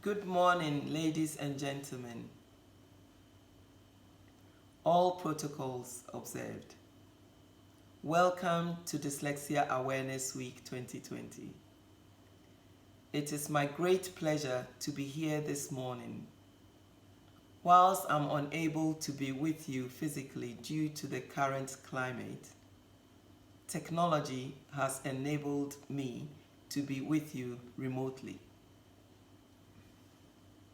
Good morning, ladies and gentlemen. All protocols observed. Welcome to Dyslexia Awareness Week 2020. It is my great pleasure to be here this morning. Whilst I'm unable to be with you physically due to the current climate, technology has enabled me to be with you remotely.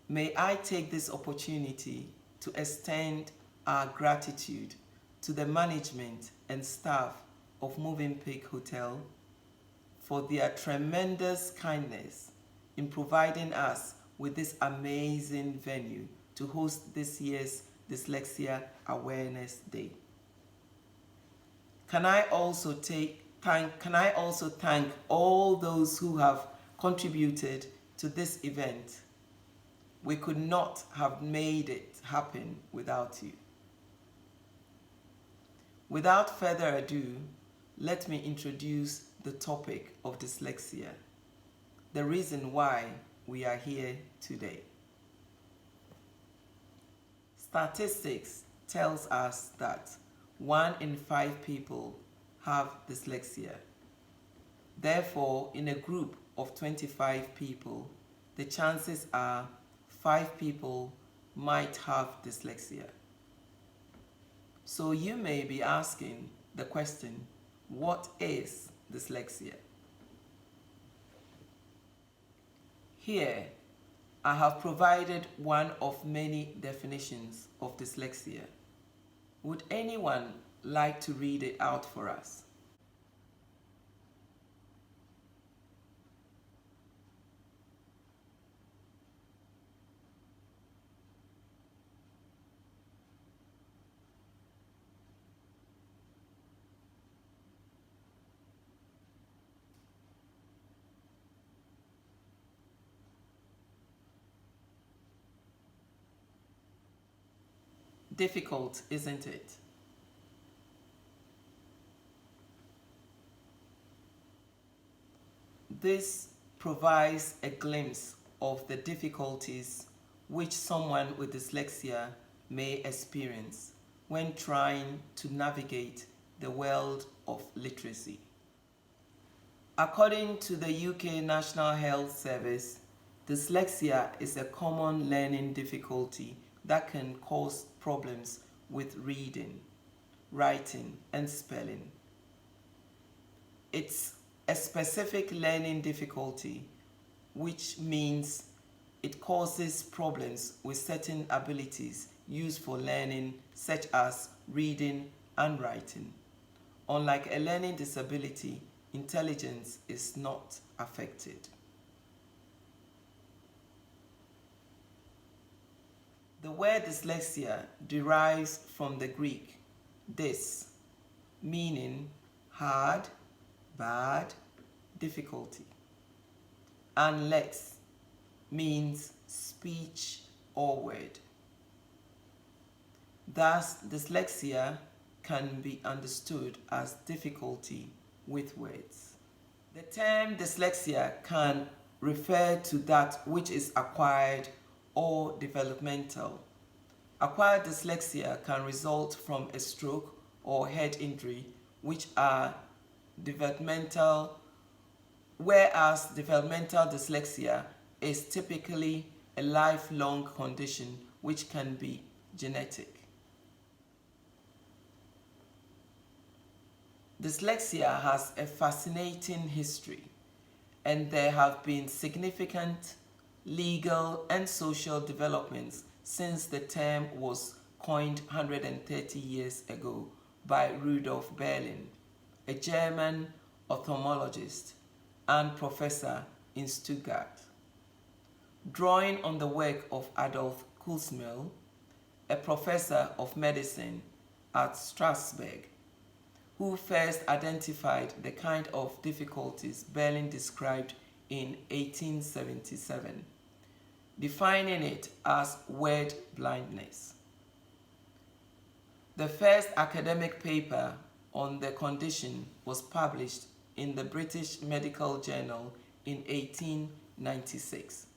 May I take this opportunity to extend our gratitude to the management and staff of Movenpick Hotel for their tremendous kindness in providing us with this amazing venue to host this year's Dyslexia Awareness Day. Can I also thank all those who have contributed to this event? We could not have made it happen without you. Without further ado, let me introduce the topic of dyslexia, the reason why we are here today. Statistics tells us that 1 in 5 people have dyslexia. Therefore, in a group of 25 people, the chances are 5 people might have dyslexia. So you may be asking the question, what is dyslexia? Here, I have provided one of many definitions of dyslexia. Would anyone like to read it out for us? Difficult, isn't it? This provides a glimpse of the difficulties which someone with dyslexia may experience when trying to navigate the world of literacy. According to the UK National Health Service, dyslexia is a common learning difficulty that can cause problems with reading, writing, and spelling. It's a specific learning difficulty, which means it causes problems with certain abilities used for learning, such as reading and writing. Unlike a learning disability, intelligence is not affected. The word dyslexia derives from the Greek dys, meaning hard, bad, difficulty, and lex means speech or word. Thus, dyslexia can be understood as difficulty with words. The term dyslexia can refer to that which is acquired or developmental. Acquired dyslexia can result from a stroke or head injury, which are developmental, whereas developmental dyslexia is typically a lifelong condition which can be genetic. Dyslexia has a fascinating history, and there have been significant legal and social developments since the term was coined 130 years ago by Rudolf Berlin, a German ophthalmologist and professor in Stuttgart. Drawing on the work of Adolf Kussmaul, a professor of medicine at Strasbourg, who first identified the kind of difficulties Berlin described in 1877, defining it as word blindness. The first academic paper on the condition was published in the British Medical Journal in 1896.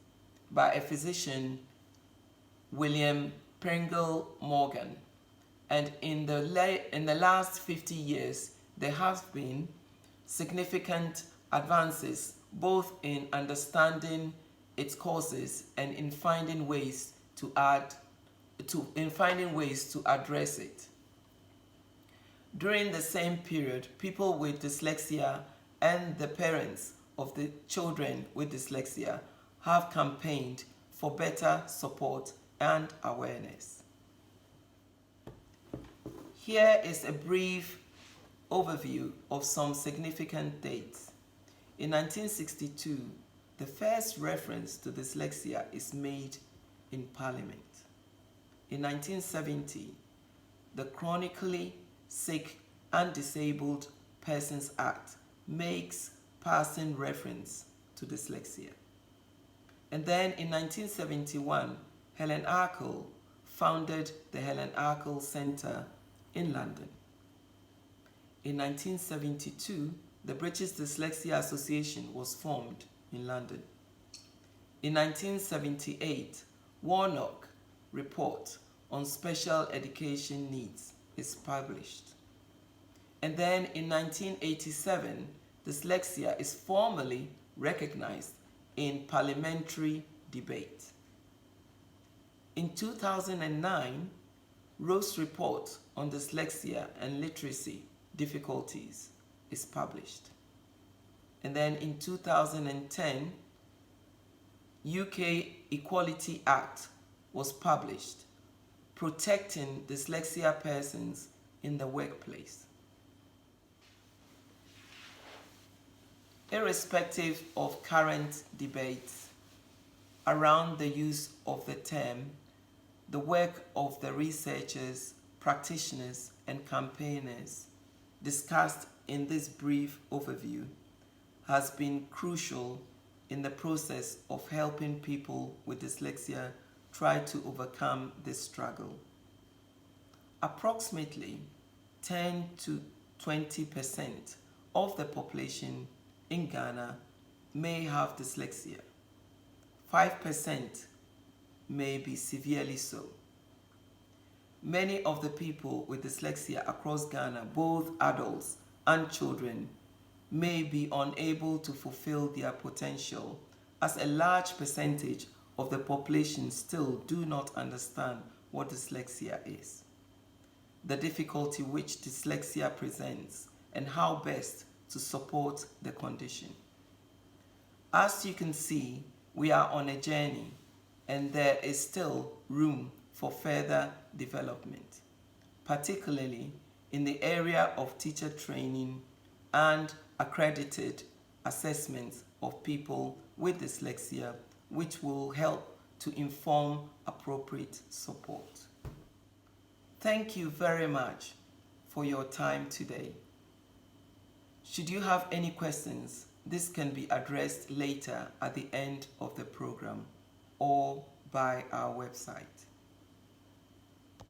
by a physician, William Pringle Morgan. And in the last 50 years, there have been significant advances both in understanding its causes and in finding ways to address it. During the same period, people with dyslexia and the parents of the children with dyslexia have campaigned for better support and awareness. Here is a brief overview of some significant dates. In 1962, the first reference to dyslexia is made in Parliament. In 1970, the Chronically Sick and Disabled Persons Act makes passing reference to dyslexia. And then in 1971, Helen Arkell founded the Helen Arkell Centre in London. In 1972, the British Dyslexia Association was formed in London. In 1978, Warnock Report on Special Education Needs is published. And then in 1987, dyslexia is formally recognized in parliamentary debate. In 2009, Rose's report on dyslexia and literacy difficulties is published. And then in 2010, UK Equality Act was published, protecting dyslexia persons in the workplace. Irrespective of current debates around the use of the term, the work of the researchers, practitioners, and campaigners discussed in this brief overview has been crucial in the process of helping people with dyslexia try to overcome this struggle. Approximately 10 to 20% of the population in Ghana may have dyslexia. 5% may be severely so. Many of the people with dyslexia across Ghana, both adults and children, may be unable to fulfill their potential, as a large percentage of the population still do not understand what dyslexia is, the difficulty which dyslexia presents, and how best to support the condition. As you can see, we are on a journey, and there is still room for further development, particularly in the area of teacher training and accredited assessments of people with dyslexia, which will help to inform appropriate support. Thank you very much for your time today. Should you have any questions, this can be addressed later at the end of the program or by our website.